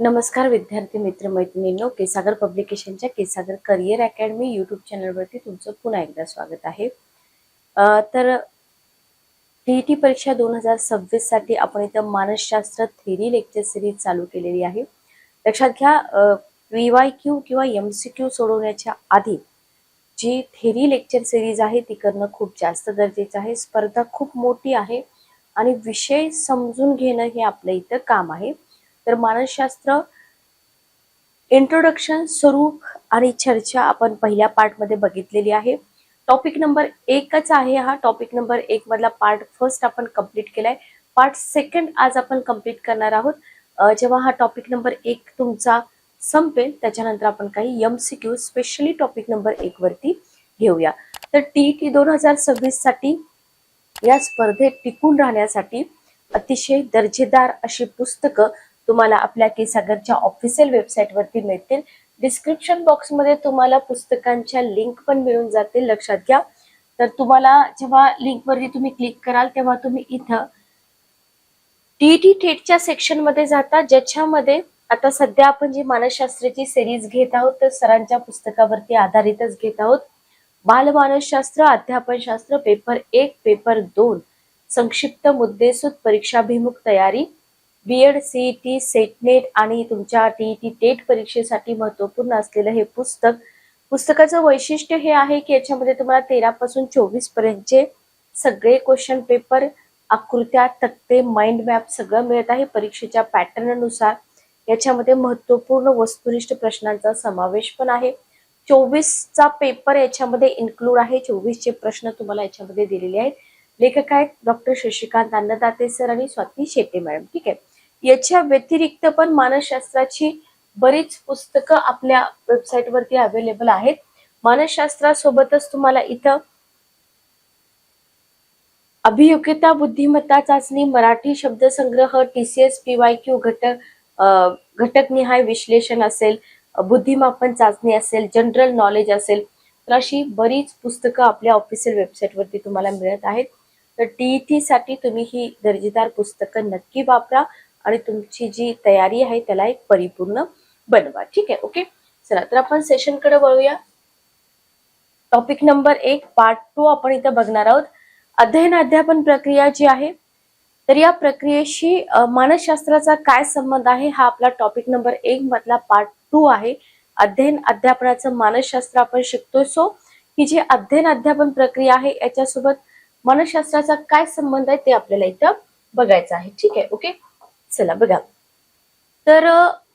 नमस्कार विद्यार्थी मित्र मैत्रिणींनो, केसागर पब्लिकेशनच्या केसागर करिअर अकॅडमी यूट्यूब चॅनलवरती तुमचं पुन्हा एकदा स्वागत आहे। तर टीईटी परीक्षा 2026 साठी आपण इथं मानसशास्त्र थेरी लेक्चर सिरीज चालू केलेली आहे। लक्षात घ्या, PYQ किंवा MCQ सोडवण्याच्या आधी जी थेरी लेक्चर सिरीज आहे ती करणं खूप जास्त गरजेचं आहे। स्पर्धा खूप मोठी आहे आणि विषय समजून घेणं हे आपलं इथं काम आहे। तर मानसशास्त्र इंट्रोडक्शन, स्वरूप आणि चर्चा आपण पहिल्या पार्ट मध्ये बघितलेली आहे। टॉपिक नंबर 1च आहे हा। टॉपिक नंबर 1 मधला पार्ट फर्स्ट आपण कंप्लीट केलाय। पार्ट सेकंड आज आपण कंप्लीट करणार आहोत। जेव्हा हा टॉपिक नंबर 1 तुमचा संपेल त्याच्यानंतर आपण काही MCQ स्पेशली टॉपिक नंबर 1 वरती घेऊया। तर टीईटी 2026 साठी या स्पर्धेत टिकून राहण्यासाठी अतिशय दर्जेदार अशी पुस्तकं तुम्हाला आपल्या केसागरच्या ऑफिशियल वेबसाईट वरती मिळतील। डिस्क्रिप्शन बॉक्स मध्ये तुम्हाला पुस्तकांच्या लिंक पण मिळून जातील, लक्षात घ्या। तर तुम्हाला जेव्हा लिंक वरती तुम्ही क्लिक कराल तेव्हा तुम्ही इथं टीईटी टेटच्या सेक्शन मध्ये जाता, ज्याच्यामध्ये आता सध्या आपण जी मानसशास्त्राची सिरीज घेत आहोत तर सरांच्या पुस्तकावरती आधारितच घेत आहोत। बालमानसशास्त्र, अध्यापनशास्त्र, पेपर 1, पेपर 2, संक्षिप्त मुद्देसूद परीक्षाभिमुख तयारी, बीएड, सीईटी, सेटनेट आणि तुमच्या टीईटी टेट परीक्षेसाठी महत्त्वपूर्ण असलेलं हे पुस्तकाचं वैशिष्ट्य हे आहे की याच्यामध्ये तुम्हाला 13 पासून 24 पर्यंतचे सगळे क्वेश्चन पेपर, आकृत्या, तक्ते, माइंड मॅप सगळं मिळत आहे परीक्षेच्या पॅटर्न नुसार। याच्यामध्ये महत्त्वपूर्ण वस्तुनिष्ठ प्रश्नांचा समावेश पण आहे। 24चा पेपर याच्यामध्ये इन्क्लूड आहे। 24चे प्रश्न तुम्हाला याच्यामध्ये दिलेले आहेत। लेखक आहेत डॉक्टर शशिकांत अन्नदाते सर आणि स्वाती शेटे मॅडम, ठीक आहे। याच्या व्यतिरिक्त पण मानसशास्त्राची बरीच पुस्तकं आपल्या वेबसाईट वरती अवेलेबल आहेत। मानसशास्त्रासोबतच तुम्हाला इथं अभियोग्यता, बुद्धिमत्ता चाचणी, मराठी शब्दसंग्रह, TCS PYQ घटकनिहाय विश्लेषण असेल, बुद्धिमापन चाचणी असेल, जनरल नॉलेज असेल, तर अशी बरीच पुस्तकं आपल्या ऑफिशियल वेबसाईट वरती तुम्हाला मिळत आहेत। तर टीईटी साठी तुम्ही ही दर्जेदार पुस्तकं नक्की वापरा आणि तुमची जी तयारी आहे त्याला एक परिपूर्ण बनवा, ठीक आहे। ओके, चला तर आपण सेशन कडे वळूया। टॉपिक नंबर 1 पार्ट 2 आपण इथं बघणार आहोत। अध्ययन अध्यापन प्रक्रिया जी आहे तर या प्रक्रियेशी मानसशास्त्राचा काय संबंध आहे हा आपला टॉपिक नंबर 1 मधला पार्ट 2 आहे। अध्ययन अध्यापनाचं मानसशास्त्र आपण शिकतोय। सो ही जी अध्ययन अध्यापन प्रक्रिया आहे याच्यासोबत मानसशास्त्राचा काय संबंध आहे ते आपल्याला इथं बघायचं आहे, ठीक आहे। ओके, चला बघा। तर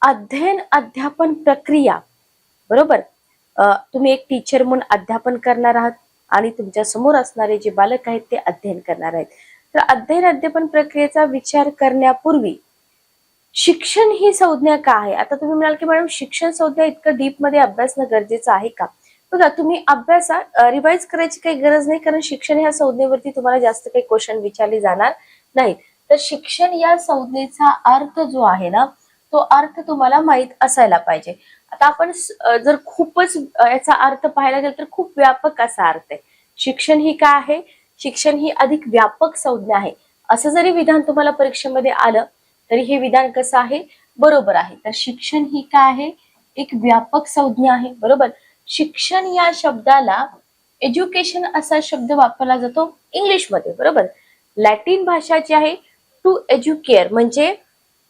अध्ययन अध्यापन प्रक्रिया बरोबर, तुम्ही एक टीचर म्हणून अध्यापन करणार आहात आणि तुमच्या समोर असणारे जे बालक आहेत ते अध्ययन करणार आहेत। तर अध्ययन अध्यापन प्रक्रियेचा विचार करण्यापूर्वी शिक्षण ही संज्ञा का आहे? आता तुम्ही म्हणाल की मॅडम शिक्षण संज्ञा इतकं डीप मध्ये अभ्यासणं गरजेचं आहे का? बघा, तुम्ही अभ्यासा रिवाइज करायची काही गरज नाही, कारण शिक्षण ह्या संज्ञेवरती तुम्हाला जास्त काही क्वेश्चन विचारले जाणार नाही। तर शिक्षण या संज्ञेचा अर्थ जो आहे ना तो अर्थ तुम्हाला माहित असायला पाहिजे। आता आपण जर खूपच याचा अर्थ पाहायला गेलं तर खूप व्यापक असा अर्थ आहे। शिक्षण ही काय आहे? शिक्षण ही अधिक व्यापक संज्ञा आहे। असं जरी विधान तुम्हाला परीक्षेमध्ये आलं तरी हे विधान कसं आहे? बरोबर आहे। तर शिक्षण ही काय आहे? एक व्यापक संज्ञा आहे, बरोबर। शिक्षण या शब्दाला एज्युकेशन असा शब्द वापरला जातो इंग्लिशमध्ये, बरोबर। लॅटिन भाषा जी आहे टू एज्युकेअर म्हणजे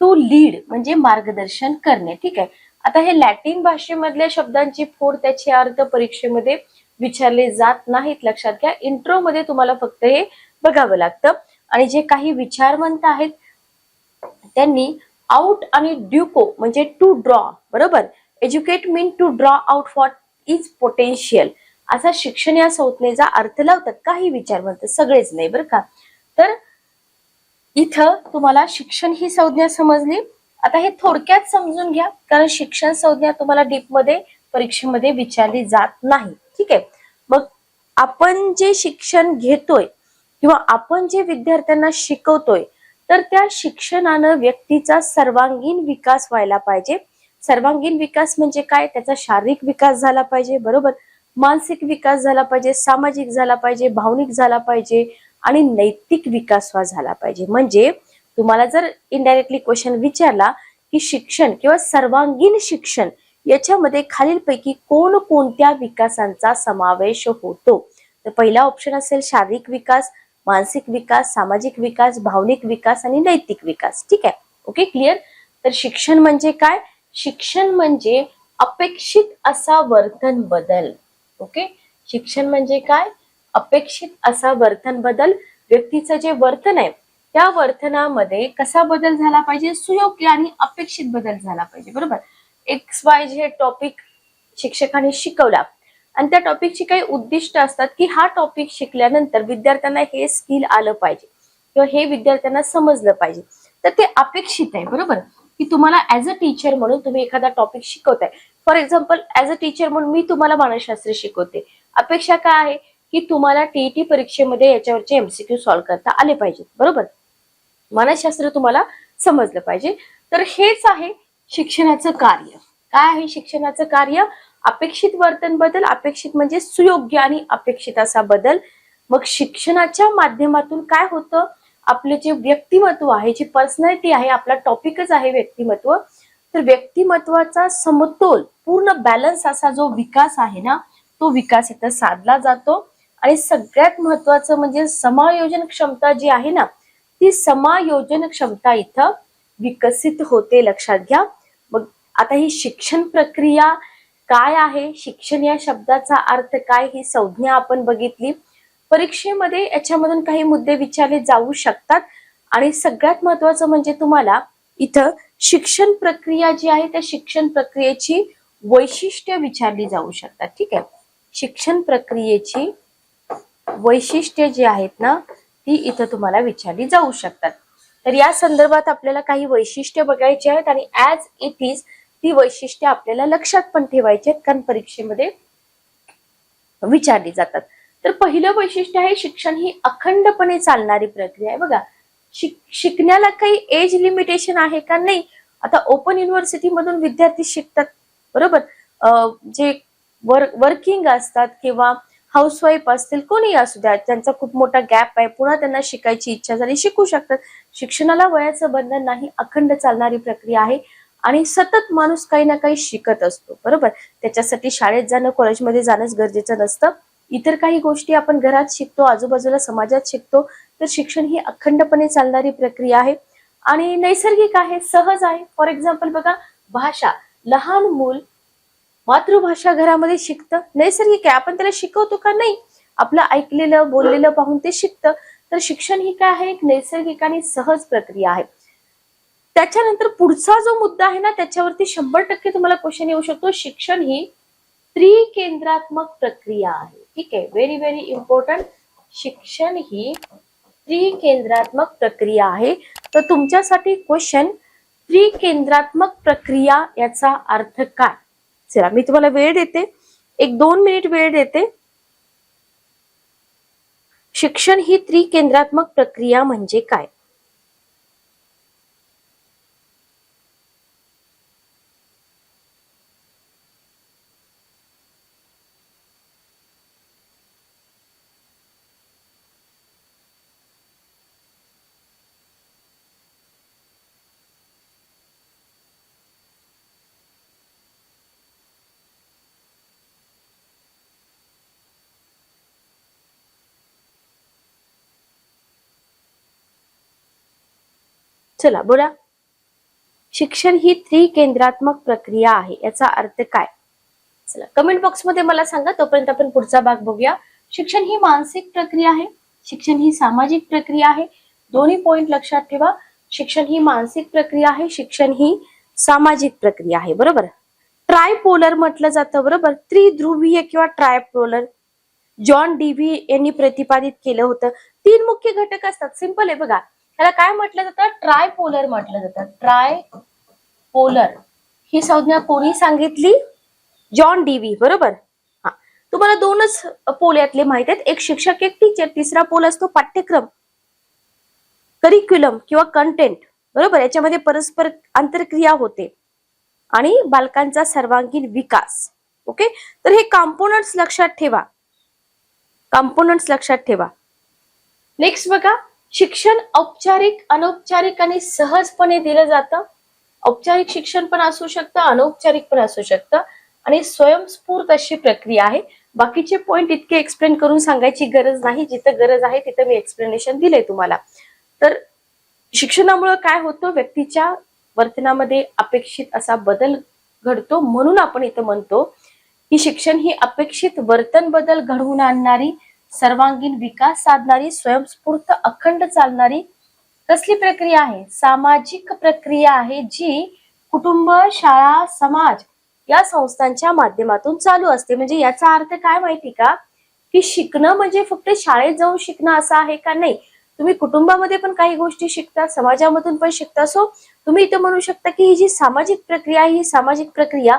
टू लीड म्हणजे मार्गदर्शन करणे, ठीक आहे। आता हे लॅटिन भाषेमधल्या शब्दांची फोड, त्याचे अर्थ परीक्षेमध्ये विचारले जात नाहीत, लक्षात घ्या। इंट्रो मध्ये तुम्हाला फक्त हे बघावं लागतं। आणि जे काही विचारवंत आहेत त्यांनी आउट आणि ड्युको म्हणजे टू ड्रॉ, बरोबर। Educate mean to draw out what is potential असा शिक्षण या संज्ञेचा अर्थ लावतात काही विचारवंत, सगळेच नाही बरं का। तर इथं तुम्हाला शिक्षण ही संज्ञा समजली। आता हे थोडक्यात समजून घ्या, कारण शिक्षण संज्ञा तुम्हाला डीप मध्ये परीक्षेमध्ये विचारली जात नाही, ठीक आहे। मग आपण जे शिक्षण घेतोय किंवा आपण जे विद्यार्थ्यांना शिकवतोय तर त्या शिक्षणानं व्यक्तीचा सर्वांगीण विकास व्हायला पाहिजे। सर्वांगीण विकास म्हणजे काय? त्याचा शारीरिक विकास झाला पाहिजे, बरोबर। मानसिक विकास झाला पाहिजे, सामाजिक झाला पाहिजे, भावनिक झाला पाहिजे आणि नैतिक विकास झाला पाहिजे। म्हणजे तुम्हाला जर इनडायरेक्टली क्वेश्चन विचारला की शिक्षण किंवा सर्वांगीण शिक्षण याच्यामध्ये खालीलपैकी कोणत्या विकासांचा समावेश होतो? तर पहिला ऑप्शन असेल शारीरिक विकास, मानसिक विकास, सामाजिक विकास, भावनिक विकास आणि नैतिक विकास. ठीक आहे, ओके, क्लिअर. तर शिक्षण म्हणजे काय? शिक्षण म्हणजे अपेक्षित असा वर्तन बदल. ओके, शिक्षण म्हणजे काय? अपेक्षित असा वर्तन बदल. व्यक्तीचं जे वर्तन आहे त्या वर्तनामध्ये कसा बदल झाला पाहिजे? सुयोग्य आणि अपेक्षित बदल झाला पाहिजे. बरोबर. XYZ टॉपिक शिक्षकांनी शिकवला आणि त्या टॉपिकची काही उद्दिष्ट असतात की हा टॉपिक शिकल्यानंतर विद्यार्थ्यांना हे स्किल आलं पाहिजे किंवा हे विद्यार्थ्यांना समजलं पाहिजे. तर ते अपेक्षित आहे. बरोबर, की तुम्हाला ऍज अ टीचर म्हणून तुम्ही एखादा टॉपिक शिकवताय. For example, as a teacher म्हणून मी तुम्हाला मानसशास्त्र शिकवते. अपेक्षा काय आहे की तुम्हाला टीईटी परीक्षेमध्ये याच्यावरचे MCQ सॉल्व्ह करता आले पाहिजे. बरोबर, मानसशास्त्र तुम्हाला समजलं पाहिजे. तर हेच आहे शिक्षणाचं कार्य. काय आहे शिक्षणाचं कार्य? अपेक्षित वर्तन बदल. अपेक्षित म्हणजे सुयोग्य आणि अपेक्षित असा बदल. मग शिक्षणाच्या माध्यमातून काय होतं? आपले जे व्यक्तिमत्व आहे, जी पर्सनॅलिटी आहे, आपला टॉपिकच आहे व्यक्तिमत्व. तर व्यक्तिमत्वाचा समतोल, पूर्ण बॅलन्स असा जो विकास आहे ना, तो विकास इथं साधला जातो. आणि सगळ्यात महत्वाचं म्हणजे समायोजन क्षमता जी आहे ना, ती समायोजन क्षमता इथं विकसित होते. लक्षात घ्या. मग आता ही शिक्षण प्रक्रिया काय आहे, शिक्षण या शब्दाचा अर्थ काय, ही संज्ञा आपण बघितली. परीक्षेमध्ये याच्यामधून काही मुद्दे विचारले जाऊ शकतात आणि सगळ्यात महत्वाचं म्हणजे तुम्हाला इथं शिक्षण प्रक्रिया जी आहे त्या शिक्षण प्रक्रियेची वैशिष्ट्य विचारली जाऊ शकतात. ठीक आहे, शिक्षण प्रक्रियेची वैशिष्ट्ये जी आहेत ना, ती इथं तुम्हाला विचारली जाऊ शकतात. तर या संदर्भात आपल्याला काही वैशिष्ट्य बघायची आहेत आणि ऍज इट इज ती वैशिष्ट्ये आपल्याला लक्षात पण ठेवायची आहेत, कारण परीक्षेमध्ये विचारली जातात. तर पहिलं वैशिष्ट्य आहे शिक्षण ही अखंडपणे चालणारी प्रक्रिया आहे. बघा, शिकण्याला काही एज लिमिटेशन आहे का? नाही. आता ओपन युनिव्हर्सिटी मधून विद्यार्थी शिकतात. बरोबर, जे वर्किंग असतात किंवा हाऊसवाईफ असतील, कोणी असू द्या, त्यांचा खूप मोठा गॅप आहे, पुन्हा त्यांना शिकायची इच्छा झाली, शिकू शकतात. शिक्षणाला वयाचं बंधन नाही, अखंड चालणारी प्रक्रिया आहे आणि सतत माणूस काही ना काही शिकत असतो. बरोबर, त्याच्यासाठी शाळेत जाणं, कॉलेजमध्ये जाणंच गरजेचं नसतं. इतर काही गोष्टी आपण घरात शिकतो, आजूबाजूला समाजात शिकतो. तर शिक्षण ही अखंडपणे चालणारी प्रक्रिया आहे आणि नैसर्गिक आहे, सहज आहे. फॉर एक्झाम्पल बघा, भाषा, लहान मूल मातृभाषा घरामध्ये शिकतं, नैसर्गिक आहे. आपण त्याला शिकवतो का? नाही. आपलं ऐकलेलं बोललेलं पाहून ते शिकतं. तर शिक्षण ही काय आहे? एक नैसर्गिक आणि सहज प्रक्रिया आहे. त्याच्यानंतर पुढचा जो मुद्दा आहे ना, त्याच्यावरती 100% तुम्हाला क्वेश्चन येऊ शकतो. शिक्षण ही त्रिकेंद्रात्मक प्रक्रिया आहे. ठीक आहे, व्हेरी व्हेरी इम्पॉर्टंट. शिक्षण ही त्रिकेंद्रात्मक प्रक्रिया आहे. तर तुमच्यासाठी क्वेश्चन, त्रिकेंद्रात्मक प्रक्रिया याचा अर्थ काय? चला, मी तुम्हाला वेळ देते, 1-2 मिनिट वेळ देते. शिक्षण ही त्रिकेंद्रात्मक प्रक्रिया म्हणजे काय? चला बोला. शिक्षण ही त्रिकेंद्रात्मक प्रक्रिया आहे, याचा अर्थ काय? चला कमेंट बॉक्स मध्ये मला सांगा. तोपर्यंत आपण पुढचा भाग बघूया. शिक्षण ही मानसिक प्रक्रिया आहे, शिक्षण ही सामाजिक प्रक्रिया आहे. दोन्ही पॉइंट लक्षात ठेवा. शिक्षण ही मानसिक प्रक्रिया आहे, शिक्षण ही सामाजिक प्रक्रिया आहे. बरोबर. ट्रायपोलर म्हटलं जातं. बरोबर, त्रिध्रुवीय किंवा ट्रायपोलर जॉन डीव्ही यांनी प्रतिपादित केलं होतं. 3 मुख्य घटक असतात. सिंपल आहे बघा. त्याला काय म्हटलं जातं? ट्रायपोलर म्हटलं जातं. ट्रायपोलर ही संज्ञा कोणी सांगितली? John Dewey. बरोबर. हा, तुम्हाला 2च पोल यातले माहित आहेत. एक शिक्षक, एक टीचर. तिसरा पोल असतो पाठ्यक्रम, करिक्युलम किंवा कंटेंट. बरोबर, याच्यामध्ये परस्पर आंतरक्रिया होते आणि बालकांचा सर्वांगीण विकास. ओके, तर हे कॉम्पोनंट्स लक्षात ठेवा. कॉम्पोनंट्स लक्षात ठेवा. नेक्स्ट बघा, शिक्षण औपचारिक, अनौपचारिक आणि सहजपणे दिलं जातं. औपचारिक शिक्षण पण असू शकतं, अनौपचारिक पण असू शकतं आणि स्वयंस्फूर्त अशी प्रक्रिया आहे. बाकीचे पॉइंट इतके एक्सप्लेन करून सांगायची गरज नाही. जिथं गरज आहे तिथं मी एक्सप्लेनेशन दिलंय तुम्हाला. तर शिक्षणामुळे काय होतं, व्यक्तीच्या वर्तनामध्ये अपेक्षित असा बदल घडतो. म्हणून आपण इथं म्हणतो की शिक्षण ही अपेक्षित वर्तन बदल घडवून आणणारी, सर्वांगीण विकास साधणारी, स्वयंस्फूर्त अखंड चालणारी कसली प्रक्रिया आहे? सामाजिक प्रक्रिया आहे, जी कुटुंब, शाळा, समाज या संस्थांच्या माध्यमातून चालू असते. म्हणजे याचा अर्थ काय माहिती का, की शिकणं म्हणजे फक्त शाळेत जाऊन शिकणं असं आहे का? नाही. तुम्ही कुटुंबामध्ये पण काही गोष्टी शिकता, समाजामधून पण शिकता. सो तुम्ही इथं म्हणू शकता की ही जी सामाजिक प्रक्रिया आहे, ही सामाजिक प्रक्रिया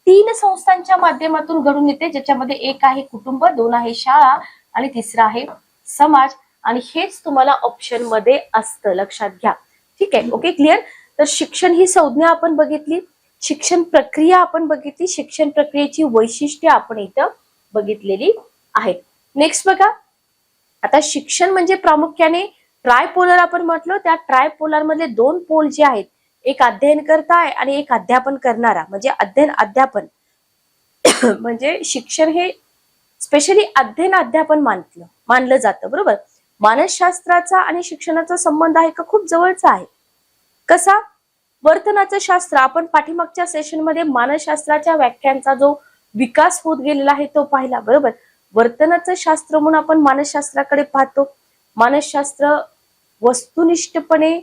3 संस्थांच्या माध्यमातून घडून येते, ज्याच्यामध्ये एक आहे कुटुंब, 2 आहे शाळा आणि तिसरा आहे समाज. आणि हेच तुम्हाला ऑप्शन मध्ये असतं, लक्षात घ्या. ठीक आहे, ओके, क्लिअर. तर शिक्षण ही संज्ञा आपण बघितली, शिक्षण प्रक्रिया आपण बघितली, शिक्षण प्रक्रियेची वैशिष्ट्ये आपण इथं बघितलेली आहेत. नेक्स्ट बघा, आता शिक्षण म्हणजे प्रामुख्याने ट्रायपोलर आपण म्हटलो. त्या ट्रायपोलर मध्ये 2 पोल जे आहेत, एक अध्ययन करता आहे आणि एक अध्यापन करणारा, म्हणजे अध्ययन अध्यापन. म्हणजे शिक्षण हे स्पेशली अध्ययन अध्यापन मानलं जातं, बरोबर. मानसशास्त्राचा आणि शिक्षणाचा संबंध आहे का? खूप जवळचा आहे. कसा? वर्तनाचं शास्त्र, आपण पाठीमागच्या सेशन मध्ये मानसशास्त्राच्या व्याख्यांचा जो विकास होत गेलेला आहे तो पाहिला, बरोबर. वर्तनाचं शास्त्र म्हणून आपण मानसशास्त्राकडे पाहतो. मानसशास्त्र वस्तुनिष्ठपणे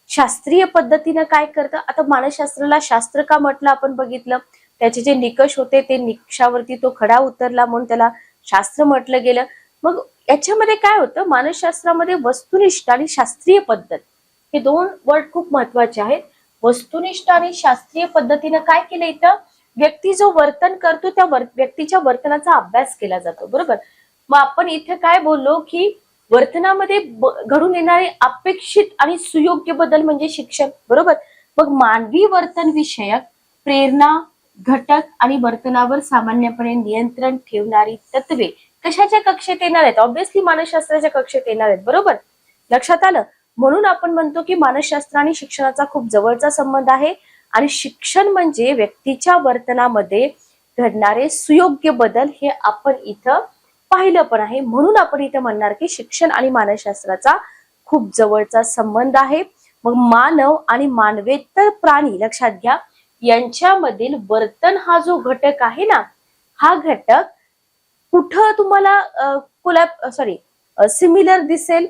शास्त्रीय पद्धतीनं काय करतं? आता मानसशास्त्राला शास्त्र का म्हटलं आपण बघितलं. त्याचे जे निकष होते ते निकषावरती तो खडा उतरला म्हणून त्याला शास्त्र म्हटलं गेलं. मग याच्यामध्ये काय होतं, मानसशास्त्रामध्ये वस्तुनिष्ठ आणि शास्त्रीय पद्धत हे 2 वर्ड खूप महत्वाचे आहेत. वस्तुनिष्ठ आणि शास्त्रीय पद्धतीनं काय केलं, इथं व्यक्ती जो वर्तन करतो त्या व्यक्तीच्या वर्तनाचा अभ्यास केला जातो, बरोबर. मग आपण इथे काय बोललो की वर्तनामध्ये घडून येणारे अपेक्षित आणि सुयोग्य बदल म्हणजे शिक्षण, बरोबर. मग मानवी वर्तन विषयक प्रेरणा घटक आणि वर्तनावर सामान्यपणे नियंत्रण ठेवणारी तत्वे कशाच्या कक्षेत येणार आहेत? ऑब्व्हियसली मानसशास्त्राच्या कक्षेत येणार आहेत, बरोबर. लक्षात आलं. म्हणून आपण म्हणतो की मानसशास्त्र आणि शिक्षणाचा खूप जवळचा संबंध आहे आणि शिक्षण म्हणजे व्यक्तीच्या वर्तनामध्ये घडणारे सुयोग्य बदल हे आपण इथं पाहिलं पण आहे. म्हणून आपण इथं म्हणणार की शिक्षण आणि मानसशास्त्राचा खूप जवळचा संबंध आहे. मग मानव आणि मानवेतर प्राणी, लक्षात घ्या, यांच्यामधील वर्तन हा जो घटक आहे ना, हा घटक कुठं तुम्हाला सिमिलर दिसेल,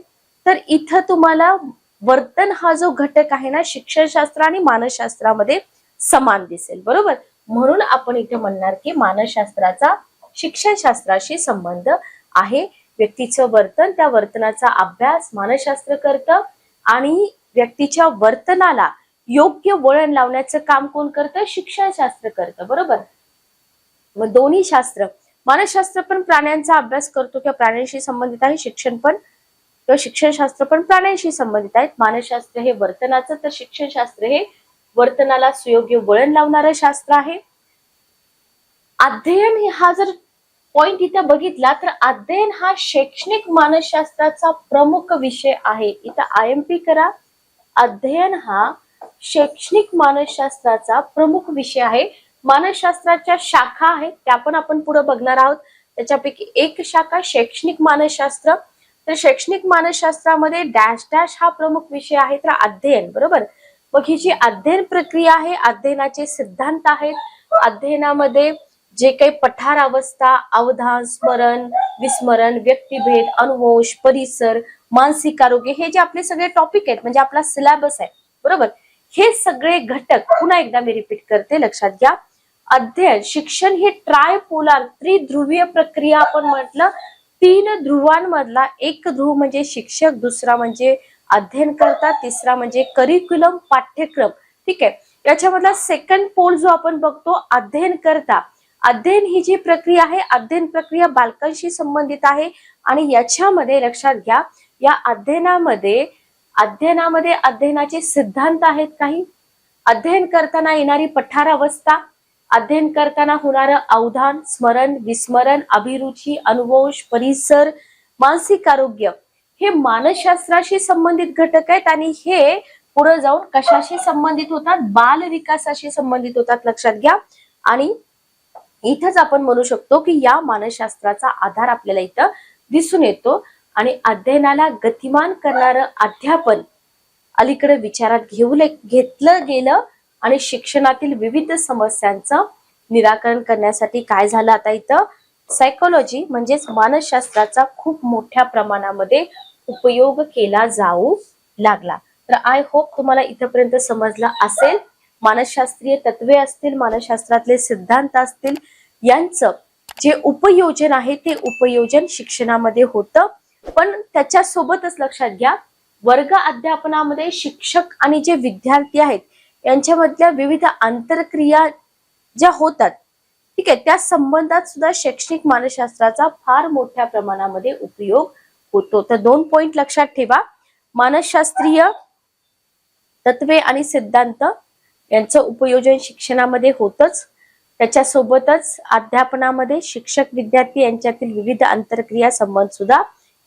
तर इथं तुम्हाला वर्तन हा जो घटक आहे ना, शिक्षणशास्त्र आणि मानसशास्त्रामध्ये समान दिसेल, बरोबर. म्हणून आपण इथे म्हणणार की मानसशास्त्राचा शिक्षणशास्त्राशी संबंध आहे. व्यक्तीचं वर्तन, त्या वर्तनाचा अभ्यास मानसशास्त्र करतं आणि व्यक्तीच्या वर्तनाला योग्य वळण लावण्याचं काम कोण करतं? शिक्षणशास्त्र करतं, बरोबर. मग दोन्ही शास्त्र, मानसशास्त्र पण प्राण्यांचा अभ्यास करतो किंवा प्राण्यांशी संबंधित आहे, शिक्षण पण किंवा शिक्षणशास्त्र पण प्राण्यांशी संबंधित आहेत. मानसशास्त्र हे वर्तनाचं, तर शिक्षणशास्त्र हे वर्तनाला सुयोग्य वळण लावणारं शास्त्र आहे. अध्ययन हा जर पॉइंट इथं बघितला तर अध्ययन हा शैक्षणिक मानसशास्त्राचा प्रमुख विषय आहे. इथं IMP करा. अध्ययन हा शैक्षणिक मानसशास्त्राचा प्रमुख विषय आहे. मानसशास्त्राच्या शाखा आहेत, त्या पण आपण पुढे बघणार आहोत. त्याच्यापैकी एक शाखा शैक्षणिक मानसशास्त्र. तर शैक्षणिक मानसशास्त्रामध्ये डॅश डॅश हा प्रमुख विषय आहे, तर अध्ययन, बरोबर. मग ही जी अध्ययन प्रक्रिया आहे, अध्ययनाचे सिद्धांत आहेत. अध्ययनामध्ये जे काही पठार अवस्था, अवधान, स्मरण, विस्मरण, व्यक्तिभेद, अनुवंश, परिसर, मानसिक आरोग्य, हे जे आपले सगळे टॉपिक आहेत, म्हणजे आपला सिलेबस आहे, बरोबर. हे सगळे घटक पुन्हा एकदा मी रिपीट करते, लक्षात घ्या. अध्ययन, शिक्षण ही ट्रायपोलार, त्रिध्रुवीय प्रक्रिया आपण म्हटलं. 3 ध्रुवांमधला एक ध्रुव म्हणजे शिक्षक, दुसरा म्हणजे अध्ययन करता, तिसरा म्हणजे करिक्युलम, पाठ्यक्रम. ठीक आहे. याच्यामधला सेकंड पोल जो आपण बघतो, अध्ययन करता. अध्ययन ही जी प्रक्रिया आहे, अध्ययन प्रक्रिया बालकांशी संबंधित आहे आणि याच्यामध्ये लक्षात घ्या, या अध्ययनामध्ये अध्ययनाचे सिद्धांत आहेत काही, अध्ययन करताना येणारी पठार अवस्था, अध्ययन करताना होणारं अवधान, स्मरण, विस्मरण, अभिरुची, अनुवंश, परिसर, मानसिक आरोग्य, हे मानसशास्त्राशी संबंधित घटक आहेत आणि हे पुढे जाऊन कशाशी संबंधित होतात, बाल विकासाशी संबंधित होतात, लक्षात घ्या. आणि इथंच आपण म्हणू शकतो की या मानसशास्त्राचा आधार आपल्याला इथं दिसून येतो. आणि अध्ययनाला गतिमान करणारं अध्यापन अलीकडे विचारात घेतलं गेलं आणि शिक्षणातील विविध समस्यांचं निराकरण करण्यासाठी काय झालं, आता इथं सायकोलॉजी म्हणजेच मानसशास्त्राचा खूप मोठ्या प्रमाणामध्ये उपयोग केला जाऊ लागला. तर आय होप तुम्हाला इथपर्यंत समजलं असेल. मानसशास्त्रीय तत्वे असतील, मानसशास्त्रातले सिद्धांत असतील, यांचं जे उपयोजन आहे ते उपयोजन शिक्षणामध्ये होतं. पण त्याच्या सोबतच लक्षात घ्या, वर्ग अध्यापनामध्ये शिक्षक आणि जे विद्यार्थी आहेत यांच्यामधल्या विविध आंतरक्रिया ज्या होतात, ठीक आहे, त्या संबंधात सुद्धा शैक्षणिक मानसशास्त्राचा फार मोठ्या प्रमाणामध्ये उपयोग होतो. तर 2 पॉइंट लक्षात ठेवा. मानसशास्त्रीय तत्वे आणि सिद्धांत यांचं उपयोजन शिक्षणामध्ये होतच, त्याच्यासोबतच अध्यापनामध्ये शिक्षक विद्यार्थी यांच्यातील विविध आंतरक्रिया संबंध सुद्धा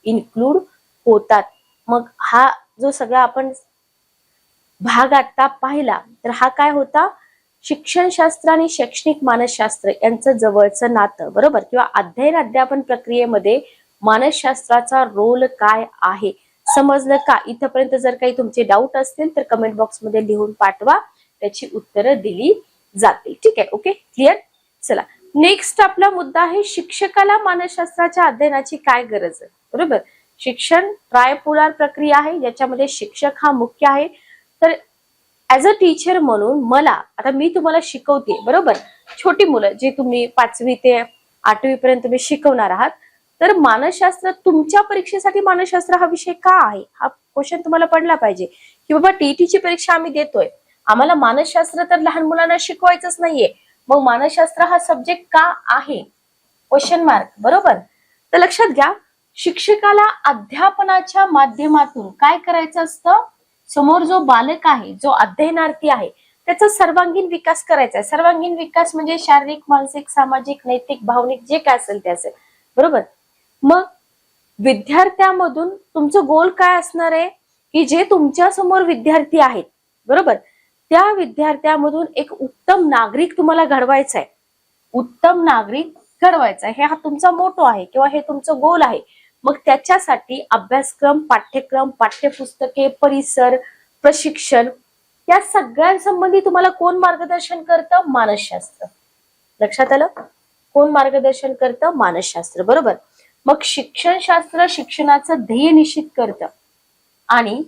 इन्क्लूड होतात. मग हा जो सगळा आपण भाग आता पाहिला, तर हा काय होता, शिक्षणशास्त्र आणि शैक्षणिक मानसशास्त्र यांचं जवळचं नातं, बरोबर, किंवा अध्ययन अध्यापन प्रक्रियेमध्ये मानसशास्त्राचा रोल काय आहे. समजलं का? इथपर्यंत जर काही तुमचे डाऊट असतील तर कमेंट बॉक्स मध्ये लिहून पाठवा, त्याची उत्तरं दिली जातील. ठीक आहे, ओके, क्लिअर. चला, नेक्स्ट आपला मुद्दा आहे शिक्षकाला मानसशास्त्राच्या अध्ययनाची काय गरज आहे. बरोबर, शिक्षण ट्रायपोलर प्रक्रिया आहे ज्याच्यामध्ये शिक्षक हा मुख्य आहे. तर ऍज अ टीचर म्हणून मला, आता मी तुम्हाला शिकवते, बरोबर, छोटी मुलं जे तुम्ही 5वी ते 8वी पर्यंत तुम्ही शिकवणार आहात, तर मानसशास्त्र तुमच्या परीक्षेसाठी मानसशास्त्र हा विषय का आहे, हा क्वेश्चन तुम्हाला पडला पाहिजे. की बाबा टीईटीची परीक्षा आम्ही देतोय, आम्हाला मानसशास्त्र तर लहान मुलांना शिकवायचंच नाहीये, मग मानसशास्त्र हा सब्जेक्ट का आहे, क्वेश्चन मार्क. बरोबर, तर लक्षात घ्या, शिक्षकाला अध्यापनाच्या माध्यमातून काय करायचं असतं, समोर जो बालक आहे, जो अध्ययनार्थी आहे, त्याचा सर्वांगीण विकास करायचा आहे. सर्वांगीण विकास म्हणजे शारीरिक, मानसिक, सामाजिक, नैतिक, भावनिक जे काय असेल ते असेल. बरोबर, मग विद्यार्थ्यामधून तुमचं गोल काय असणार आहे, की जे तुमच्या समोर विद्यार्थी आहेत, बरोबर, त्या विद्यार्थ्यामधून एक उत्तम नागरिक तुम्हाला घडवायचा आहे. उत्तम नागरिक घडवायचा हे हा तुमचा मोटो आहे किंवा हे तुमचं गोल आहे. मग त्याच्यासाठी अभ्यासक्रम, पाठ्यक्रम, पाठ्यपुस्तके, परिसर, प्रशिक्षण या सगळ्यांसंबंधी तुम्हाला कोण मार्गदर्शन करतं, मानसशास्त्र. लक्षात आलं, कोण मार्गदर्शन करतं, मानसशास्त्र. बरोबर, मग शिक्षणशास्त्र शिक्षणाचं ध्येय निश्चित करतं आणि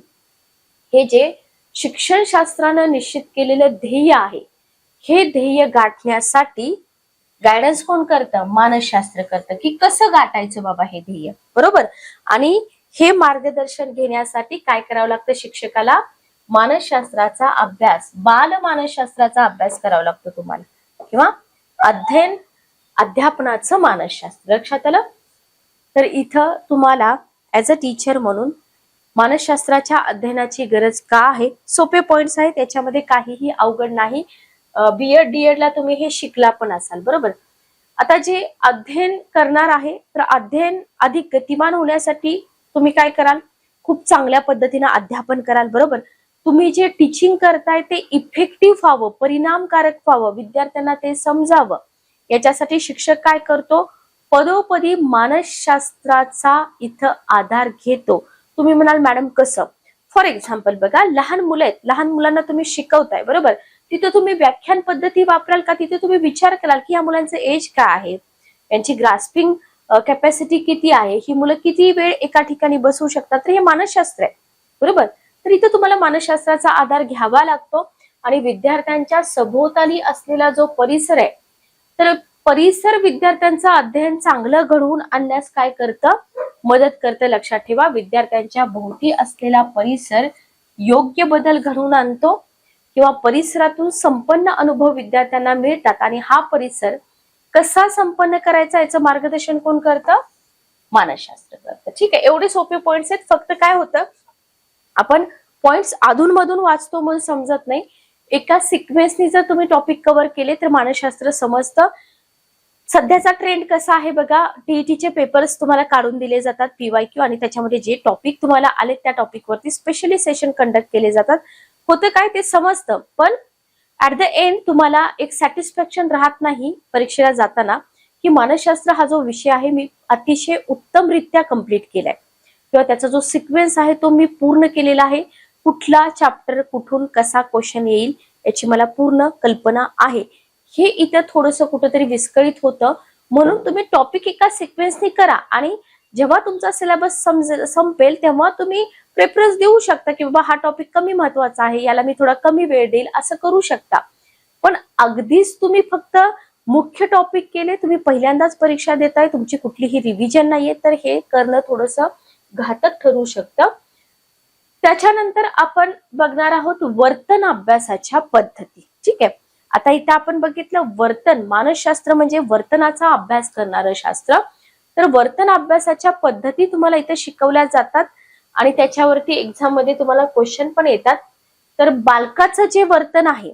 हे जे शिक्षणशास्त्रानं निश्चित केलेलं ध्येय आहे, हे ध्येय गाठण्यासाठी गायडन्स कोण करतं, मानसशास्त्र करतं, की कसं गाठायचं बाबा हे ध्येय. बरोबर, आणि हे मार्गदर्शन घेण्यासाठी काय करावं लागतं, शिक्षकाला मानसशास्त्राचा अभ्यास, बाल मानसशास्त्राचा अभ्यास करावा लागतो तुम्हाला, किंवा अध्यापनाचं मानसशास्त्र. लक्षात आलं. तर इथं तुम्हाला ऍज अ टीचर म्हणून मानसशास्त्राच्या अध्ययनाची गरज का आहे, सोपे पॉइंट्स आहेत, याच्यामध्ये काहीही अवघड नाही. बीएड डीएड ला तुम्ही हे शिकला पण असाल. बरोबर, आता जे अध्ययन करणार आहे, तर अध्ययन अधिक गतिमान होण्यासाठी तुम्ही काय कराल, खूप चांगल्या पद्धतीने अध्यापन कराल. बरोबर, तुम्ही जे टीचिंग करताय ते इफेक्टिव्ह व्हावं, परिणामकारक व्हावं, विद्यार्थ्यांना ते समजावं, याच्यासाठी शिक्षक काय करतो, पदोपदी मानसशास्त्राचा इथं आधार घेतो. तुम्ही म्हणाल मॅडम कसं, फॉर एक्झाम्पल बघा, लहान मुलं आहेत, लहान मुलांना तुम्ही शिकवताय, बरोबर, तिथे तुम्ही व्याख्यान पद्धती वापराल का, तिथे तुम्ही विचार कराल की या मुलांचं एज काय आहे, यांची ग्रास्पिंग कॅपॅसिटी किती आहे, ही मुलं किती वेळ एका ठिकाणी बसू शकतात, तर हे मानसशास्त्र आहे. बरोबर, तर इथं तुम्हाला मानसशास्त्राचा आधार घ्यावा लागतो. आणि विद्यार्थ्यांच्या सभोवताली असलेला जो परिसर आहे, तर परिसर विद्यार्थ्यांचं अध्ययन चांगलं घडवून आणण्यास काय करतं, मदत करतं. लक्षात ठेवा, विद्यार्थ्यांच्या भोवती असलेला परिसर योग्य बदल घडवून आणतो किंवा परिसरातून संपन्न अनुभव विद्यार्थ्यांना मिळतात. आणि हा परिसर कसा संपन्न करायचा याचं मार्गदर्शन कोण करतं, मानसशास्त्र करतं. ठीक आहे, एवढे सोपे पॉइंट्स आहेत. फक्त काय होतं, आपण पॉइंट्स अधून मधून वाचतो म्हणून समजत नाही. एका सिक्वेन्सनी जर तुम्ही टॉपिक कव्हर केले तर मानसशास्त्र समजतं. सध्याचा ट्रेंड कसा आहे बघा, टीईटीचे पेपर्स तुम्हाला काढून दिले जातात, पीवायक्यू, आणि त्याच्यामध्ये जे टॉपिक तुम्हाला आले त्या टॉपिकवरती स्पेशली सेशन कंडक्ट केले जातात. होतं काय ते समजतं, पण ऍट द एंड तुम्हाला एक सॅटिस्फॅक्शन राहत नाही परीक्षेला जाताना की मानसशास्त्र हा जो विषय आहे मी अतिशय उत्तमरित्या कंप्लीट केलाय किंवा त्याचा जो सिक्वेन्स आहे तो मी पूर्ण केलेला आहे, कुठला चॅप्टर कुठून कसा क्वेश्चन येईल याची मला पूर्ण कल्पना आहे. हे इथं थोडंसं कुठंतरी विस्कळीत होतं. म्हणून तुम्ही टॉपिक एका सिक्वेन्सनी करा आणि जेव्हा तुमचा सिलेबस संपेल तेव्हा तुम्ही प्रेफरन्स देऊ शकता की बाबा हा टॉपिक कमी महत्वाचा आहे, याला मी थोडा कमी वेळ देईल, असं करू शकता. पण अगदीच तुम्ही फक्त मुख्य टॉपिक केले, तुम्ही पहिल्यांदाच परीक्षा देताय, तुमची कुठलीही रिव्हिजन नाहीये, तर हे करणं थोडंसं घातक ठरू शकतं. त्याच्यानंतर आपण बघणार आहोत वर्तन अभ्यासाच्या पद्धती. ठीक आहे, आता इथं आपण बघितलं वर्तन, मानसशास्त्र म्हणजे वर्तनाचा अभ्यास करणारं शास्त्र. तर वर्तन अभ्यासाच्या पद्धती तुम्हाला इथे शिकवल्या जातात आणि त्याच्यावरती एक्झाम मध्ये तुम्हाला क्वेश्चन पण येतात. तर बालकाचं जे वर्तन आहे,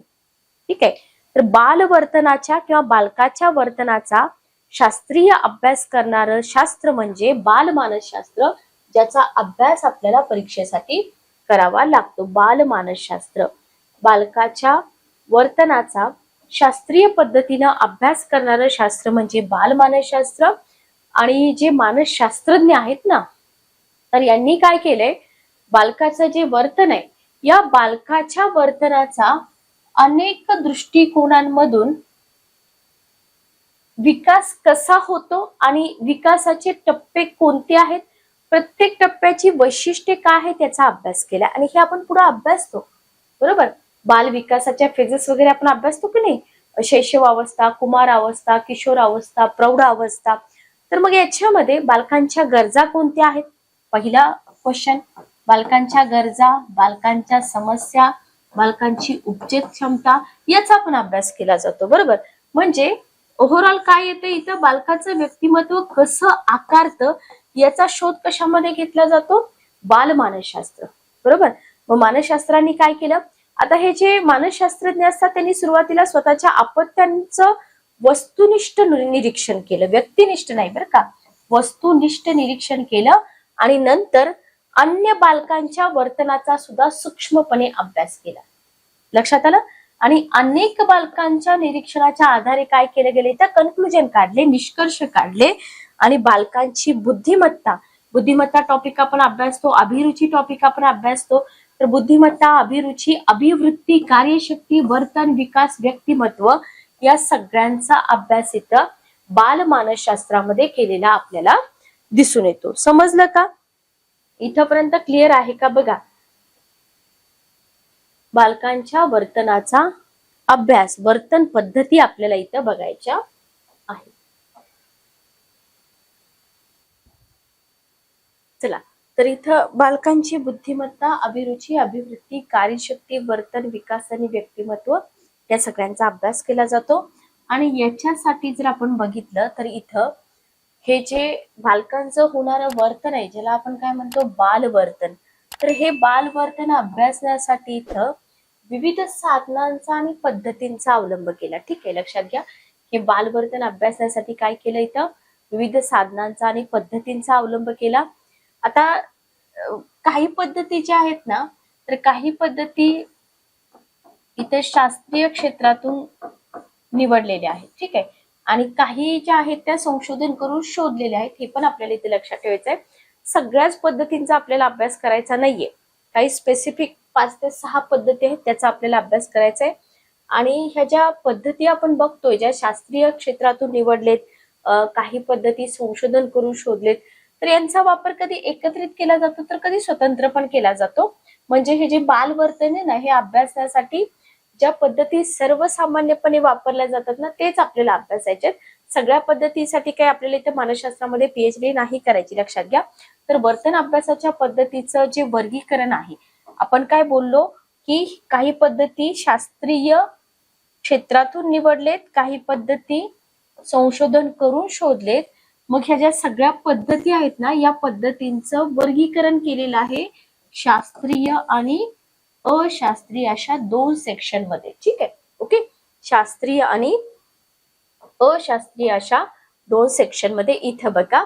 ठीक आहे, तर बालवर्तनाच्या किंवा बालकाच्या वर्तनाचा शास्त्रीय अभ्यास करणारं शास्त्र म्हणजे बालमानसशास्त्र, ज्याचा अभ्यास आपल्याला परीक्षेसाठी करावा लागतो. बालमानसशास्त्र, बालकाच्या वर्तनाचा शास्त्रीय पद्धतीनं अभ्यास करणारं शास्त्र म्हणजे बालमानसशास्त्र. आणि जे मानसशास्त्रज्ञ आहेत ना, तर यांनी काय केलंय, बालकाचं जे वर्तन आहे या बालकाच्या वर्तनाचा अनेक दृष्टिकोनांमधून विकास कसा होतो आणि विकासाचे टप्पे कोणते आहेत, प्रत्येक टप्प्याची वैशिष्ट्ये काय आहेत त्याचा अभ्यास केला. आणि हे आपण पुढे अभ्यासतो, बरोबर. बाल विकासाच्या फेजेस वगैरे आपण अभ्यासतो की नाही, शैशव अवस्था, कुमार अवस्था, किशोर अवस्था, प्रौढ अवस्था. तर मग याच्यामध्ये बालकांच्या गरजा कोणत्या आहेत, पहिला क्वेश्चन. बालकांच्या गरजा, बालकांच्या समस्या, बालकांची उपजेत क्षमता याचा पण अभ्यास केला जातो, बरोबर. म्हणजे ओव्हरऑल काय येते इथं, बालकाचं व्यक्तिमत्व कसं आकारतं याचा शोध कशामध्ये घेतला जातो, बालमानसशास्त्र, बरोबर. मग मानसशास्त्रांनी काय केलं, आता हे जे मानसशास्त्रज्ञ असतात त्यांनी सुरुवातीला स्वतःच्या अपत्यांचं वस्तुनिष्ठ निरीक्षण केलं, व्यक्तिनिष्ठ नाही बरं का, वस्तुनिष्ठ निरीक्षण केलं आणि नंतर अन्य बालकांच्या वर्तनाचा सुद्धा सूक्ष्मपणे अभ्यास केला. लक्षात आलं. आणि अनेक बालकांच्या निरीक्षणाच्या आधारे काय केले गेले, तर कन्क्लुजन काढले, निष्कर्ष काढले. आणि बालकांची बुद्धिमत्ता, बुद्धिमत्ता टॉपिक आपण अभ्यासतो, अभिरुची टॉपिक आपण अभ्यासतो. तर बुद्धिमत्ता, अभिरुची, अभिवृत्ती, कार्यशक्ती, वर्तन, विकास, व्यक्तिमत्व या सगळ्यांचा अभ्यास इथं बालमानसशास्त्रामध्ये केलेला आपल्याला दिसून येतो. समजलं का, इथपर्यंत क्लिअर आहे का बघा. बालकांच्या वर्तनाचा अभ्यास, वर्तन पद्धती आपल्याला इथं बघायच्या आहे. चला, तर इथं बालकांची बुद्धिमत्ता, अभिरुची, अभिवृत्ती, कार्यशक्ती, वर्तन, विकास आणि व्यक्तिमत्व या सगळ्यांचा अभ्यास केला जातो. आणि याच्यासाठी जर आपण बघितलं तर इथं हे जे बालकांचं होणारं वर्तन आहे, ज्याला आपण काय म्हणतो बालवर्तन, तर हे बालवर्तन अभ्यासण्यासाठी इथं विविध साधनांचा आणि पद्धतींचा अवलंब केला. ठीक आहे, लक्षात घ्या. हे बालवर्तन अभ्यासण्यासाठी काय केलं, इथं विविध साधनांचा आणि पद्धतींचा अवलंब केला. आता काही पद्धती ज्या आहेत ना, तर काही पद्धती इथे शास्त्रीय क्षेत्रातून निवडलेल्या आहेत. ठीक आहे, आणि काही ज्या आहेत त्या संशोधन करून शोधलेल्या आहेत, हे पण आपल्याला इथे लक्षात ठेवायचं आहे. सगळ्याच पद्धतींचा आपल्याला अभ्यास करायचा नाहीये, काही स्पेसिफिक 5 ते 6 पद्धती आहेत त्याचा आपल्याला अभ्यास करायचा आहे. आणि ह्या ज्या पद्धती आपण बघतोय, ज्या शास्त्रीय क्षेत्रातून निवडलेत, काही पद्धती संशोधन करून शोधलेत, तर यांचा वापर कधी एकत्रित केला जातो तर कधी स्वतंत्र पण केला जातो. म्हणजे हे जे बालवर्तन आहे ना, हे अभ्यासासाठी ज्या पद्धती सर्वसामान्यपणे वापरल्या जातात ना, तेच आपल्याला अभ्यासायचे. सगळ्या पद्धतीसाठी काही आपल्याला इथे मानसशास्त्रामध्ये पीएचडी नाही करायची, लक्षात घ्या. तर वर्तन अभ्यासाच्या पद्धतीचं जे वर्गीकरण आहे, आपण काय बोललो की काही पद्धती शास्त्रीय क्षेत्रातून निवडलेत, काही पद्धती संशोधन करून शोधलेत. मग ह्या ज्या सगळ्या पद्धती आहेत ना, या पद्धतींचं वर्गीकरण केलेलं आहे शास्त्रीय आणि अशास्त्रीय अशा 2 सेक्शन मध्ये. ठीक आहे, ओके. शास्त्रीय आणि अशास्त्रीय अशा 2 सेक्शन मध्ये. इथं बघा,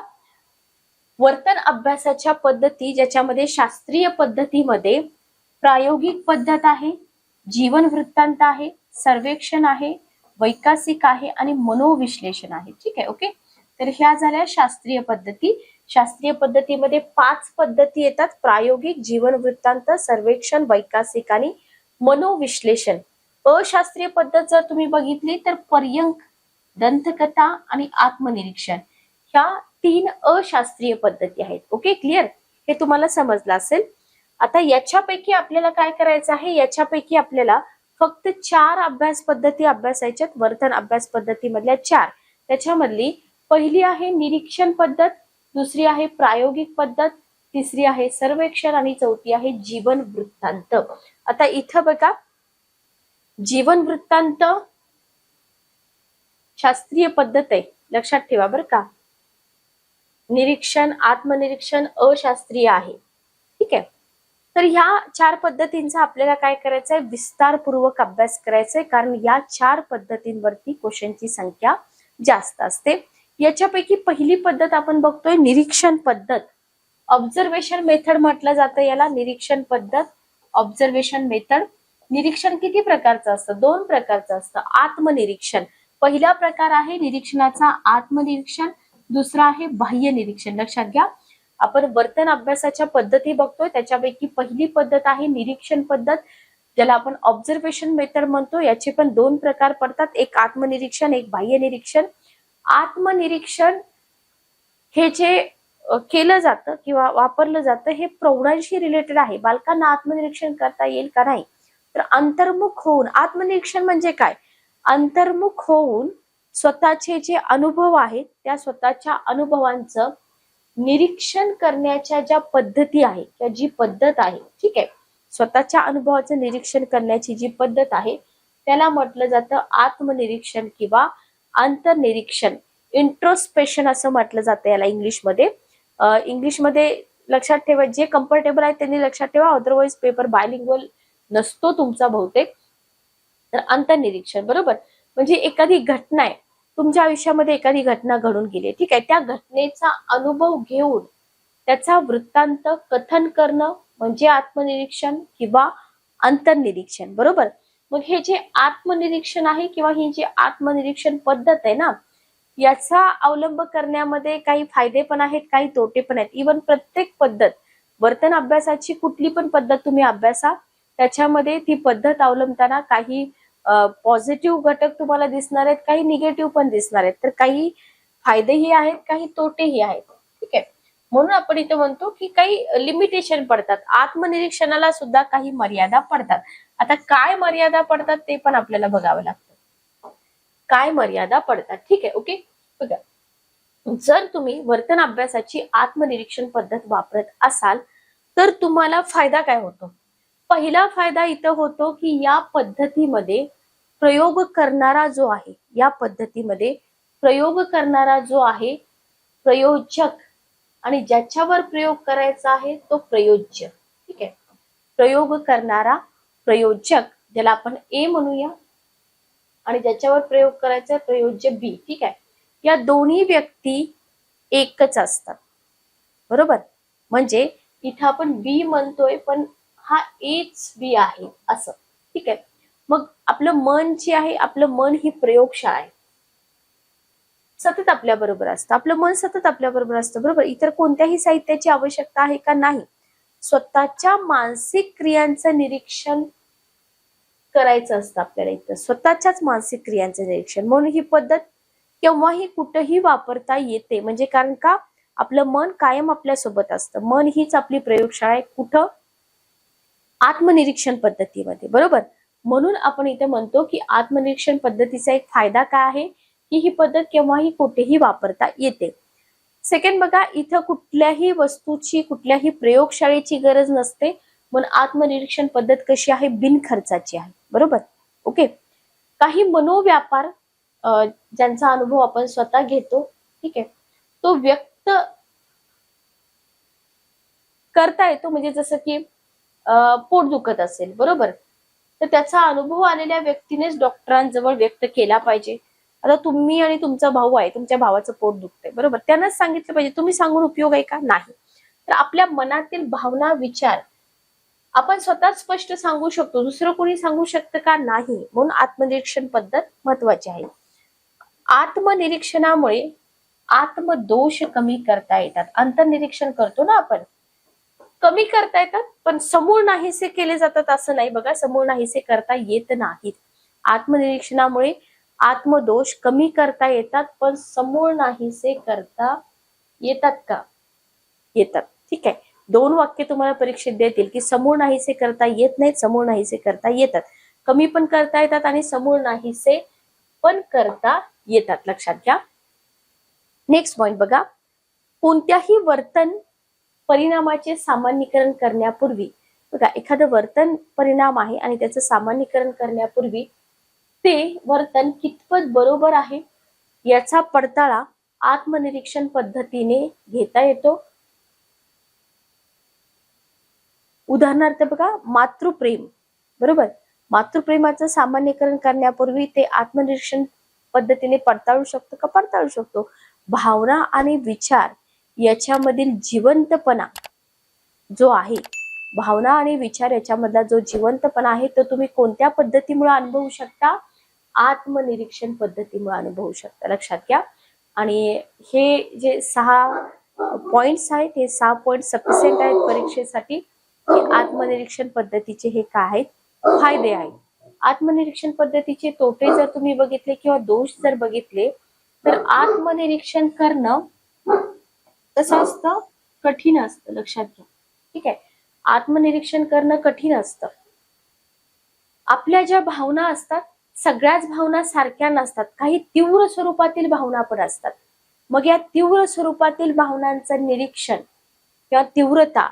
वर्तन अभ्यासाच्या पद्धती ज्याच्यामध्ये शास्त्रीय पद्धतीमध्ये प्रायोगिक पद्धत आहे, जीवन वृत्तांत आहे, सर्वेक्षण आहे, वैकासिक आहे आणि मनोविश्लेषण आहे. ठीक आहे, ओके. तर ह्या झाल्या शास्त्रीय पद्धती. शास्त्रीय पद्धतीमध्ये 5 पद्धती येतात: प्रायोगिक, जीवन वृत्तांत, सर्वेक्षण, वैकासिक आणि मनोविश्लेषण. अशास्त्रीय पद्धत जर तुम्ही बघितली तर पर्यंक, दंतकथा आणि आत्मनिरीक्षण ह्या 3 अशास्त्रीय पद्धती आहेत. Okay, clear? हे तुम्हाला समजलं असेल. आता याच्यापैकी आपल्याला काय करायचं आहे, याच्यापैकी आपल्याला फक्त 4 अभ्यास पद्धती अभ्यासायच्यात. वर्तन अभ्यास पद्धतीमधल्या 4. त्याच्यामधली पहिली आहे निरीक्षण पद्धत, दुसरी आहे प्रायोगिक पद्धत, तिसरी आहे सर्वेक्षण आणि चौथी आहे जीवन वृत्तांत. आता इथं बघा, जीवन वृत्तांत शास्त्रीय पद्धत आहे, लक्षात ठेवा बरं का. निरीक्षण, आत्मनिरीक्षण अशास्त्रीय आहे. ठीक आहे. तर ह्या 4 पद्धतींचा आपल्याला काय करायचंय, विस्तारपूर्वक अभ्यास करायचाय, कारण या 4 पद्धतींवरती क्वेश्चनची संख्या जास्त असते. याच्यापैकी पहिली पद्धत आपण बघतोय निरीक्षण पद्धत. ऑब्झर्वेशन मेथड म्हटलं जातं याला, निरीक्षण पद्धत, ऑब्झर्वेशन मेथड. निरीक्षण किती प्रकारचं असतं? 2 प्रकारचं असतं. आत्मनिरीक्षण पहिला प्रकार आहे निरीक्षणाचा आत्मनिरीक्षण, दुसरा आहे बाह्य निरीक्षण. लक्षात घ्या, आपण वर्तन अभ्यासाच्या पद्धती बघतोय, त्याच्यापैकी पहिली पद्धत आहे निरीक्षण पद्धत, ज्याला आपण ऑब्झर्वेशन मेथड म्हणतो. याचे पण 2 प्रकार पडतात, एक आत्मनिरीक्षण, एक बाह्य निरीक्षण. आत्मनिरीक्षण हे जे केलं जातं किंवा वापरलं जातं हे प्रौढांशी रिलेटेड आहे. बालकांना आत्मनिरीक्षण करता येईल का? नाही. तर अंतर्मुख होऊन, आत्मनिरीक्षण म्हणजे काय? अंतर्मुख होऊन स्वतःचे जे अनुभव आहेत त्या स्वतःच्या अनुभवांचं निरीक्षण करण्याच्या ज्या पद्धती आहे किंवा जी पद्धत आहे, ठीक आहे, स्वतःच्या अनुभवाचं निरीक्षण करण्याची जी पद्धत आहे त्याला म्हटलं जातं आत्मनिरीक्षण किंवा अंतर्निरीक्षण, इंट्रोस्पेक्शन असं म्हटलं जातं याला इंग्लिशमध्ये. इंग्लिशमध्ये लक्षात ठेवा, जे कम्फर्टेबल आहे त्यांनी लक्षात ठेवा, अदरवाईज पेपर बायलिंग्वल नसतो तुमचा बहुतेक. तर अंतर्निरीक्षण बरोबर म्हणजे एखादी घटना आहे तुमच्या आयुष्यामध्ये, एखादी घटना घडून गेली, ठीक आहे, त्या घटनेचा अनुभव घेऊन त्याचा वृत्तांत कथन करणं म्हणजे आत्मनिरीक्षण किंवा अंतर्निरीक्षण. बरोबर. मग हे जे आत्मनिरीक्षण आहे किंवा ही जी आत्मनिरीक्षण पद्धत आहे ना, याचा अवलंब करण्यामध्ये काही फायदे पण आहेत, काही तोटे पण आहेत. इव्हन प्रत्येक पद्धत, वर्तन अभ्यासाची कुठली पण पद्धत तुम्ही अभ्यासा, त्याच्यामध्ये ती पद्धत अवलंबताना काही पॉझिटिव्ह घटक तुम्हाला दिसणार आहेत, काही निगेटिव्ह पण दिसणार आहेत. तर काही फायदेही आहेत, काही तोटेही आहेत. ठीक आहे. म्हणून आपण इथे म्हणतो की काही लिमिटेशन पडतात, आत्मनिरीक्षणाला सुद्धा काही मर्यादा पडतात. आता काय मर्यादा पडतात ते पण आपल्याला बघावं लागतं, काय मर्यादा पडतात. ठीक आहे, ओके. बघा, जर तुम्ही वर्तन अभ्यासाची आत्मनिरीक्षण पद्धत वापरत असाल तर तुम्हाला फायदा काय होतो? पहिला फायदा इथं होतो की या पद्धतीमध्ये प्रयोग करणारा जो आहे, या पद्धतीमध्ये प्रयोग करणारा जो आहे प्रयोजक, आणि ज्याच्यावर प्रयोग करायचा आहे तो प्रयोज्य. ठीक आहे. प्रयोग करणारा प्रयोजक, ज्याला आपण ए म्हणूया, आणि ज्याच्यावर प्रयोग करायचा प्रयोज्य बी. ठीक आहे. या दोन्ही व्यक्ती एकच असतात. बरोबर. म्हणजे इथं आपण बी म्हणतोय पण हा एच बी आहे असं. ठीक आहे. मग आपलं मन जे आहे, आपलं मन ही प्रयोगशाळा आहे, सतत आपल्या बरोबर असतं, आपलं मन सतत आपल्या बरोबर असतं. बरोबर. इतर कोणत्याही साहित्याची आवश्यकता आहे का? नाही. स्वतःच्या मानसिक क्रियांचं निरीक्षण करायचं असतं आपल्याला इथं, स्वतःच्याच मानसिक क्रियांचं निरीक्षण. म्हणून ही पद्धत केव्हाही कुठेही वापरता येते. म्हणजे कारण का, आपलं मन कायम आपल्या सोबत असतं. मन हीच आपली प्रयोगशाळा आहे. कुठं? आत्मनिरीक्षण पद्धतीमध्ये. बरोबर. म्हणून आपण इथे म्हणतो की आत्मनिरीक्षण पद्धतीचा एक फायदा काय आहे की ही पद्धत केव्हाही कुठेही वापरता येते. सेकंड बघा, इथं कुठल्याही वस्तूची, कुठल्याही प्रयोगशाळेची गरज नसते. म्हणून आत्मनिरीक्षण पद्धत कशी आहे? बिनखर्चाची आहे. बरोबर. ओके. काही मनोव्यापार ज्यांचा अनुभव आपण स्वतः घेतो, ठीक आहे, तो व्यक्त करता येतो. म्हणजे जसं की पोट दुखत असेल, बरोबर, तर त्याचा अनुभव आलेल्या व्यक्तीनेच डॉक्टरांजवळ व्यक्त केला पाहिजे. आता तुम्ही आणि तुमचा भाऊ आहे, तुमच्या भावाचं पोट दुखतंय, बरोबर, त्यानंच सांगितलं पाहिजे. तुम्ही सांगून उपयोग आहे का? नाही. तर आपल्या मनातील भावना, विचार आपण स्वतः स्पष्ट सांगू शकतो, दुसरं कोणी सांगू शकतं का? नाही. म्हणून आत्मनिरीक्षण पद्धत महत्वाची आहे. आत्मनिरीक्षणामुळे आत्मदोष कमी करता येतात. अंतर्निरीक्षण करतो ना आपण, कमी करता येतात, पण समूळ नाहीसे केले जातात असं नाही बघा. समूळ नाहीसे करता येत नाहीत. आत्मनिरीक्षणामुळे आत्मदोष कमी करता येतात, पण समूळ नाहीसे करता येतात का? येतात. ठीक आहे. 2 वाक्य तुम्हाला परीक्षेत देतील की समूळ नाहीसे करता येत नाहीत, समूळ नाहीसे करता येतात. कमी पण करता येतात आणि समूळ नाहीसे पण करता येतात. लक्षात घ्या. नेक्स्ट पॉइंट बघा. कोणत्याही वर्तन परिणामाचे सामान्यीकरण करण्यापूर्वी, बघा एखादं वर्तन परिणाम आहे आणि त्याचं सामान्यीकरण करण्यापूर्वी ते वर्तन कितपत बरोबर आहे याचा पडताळा आत्मनिरीक्षण पद्धतीने घेता येतो. उदाहरणार्थ बघा, मातृप्रेम, बरोबर, मातृप्रेमाचं सामान्यीकरण करण्यापूर्वी ते आत्मनिरीक्षण पद्धतीने पडताळू शकतो का? पडताळू शकतो. भावना आणि विचार याच्यामधील जिवंतपणा जो आहे, भावना आणि विचार याच्यामधला जो जिवंतपणा आहे तो तुम्ही कोणत्या पद्धतीमुळे अनुभवू शकता? आत्मनिरीक्षण पद्धतीमुळे अनुभवू शकता. लक्षात घ्या. आणि हे जे 6 पॉइंट्स आहेत, हे 6 पॉइंट सफिशियंट आहेत परीक्षेसाठी. आत्मनिरीक्षण पद्धतीचे हे काय आहेत? फायदे आहेत. आत्मनिरीक्षण पद्धतीचे तोटे जर तुम्ही बघितले किंवा दोष जर बघितले तर आत्मनिरीक्षण करणं कसं असतं? कठीण असतं. लक्षात घ्या. ठीक आहे. आत्मनिरीक्षण करणं कठीण असतं. आपल्या ज्या भावना असतात सगळ्याच भावना सारख्या नसतात. काही तीव्र स्वरूपातील भावना पण असतात. मग या तीव्र स्वरूपातील भावनांचं निरीक्षण किंवा तीव्रता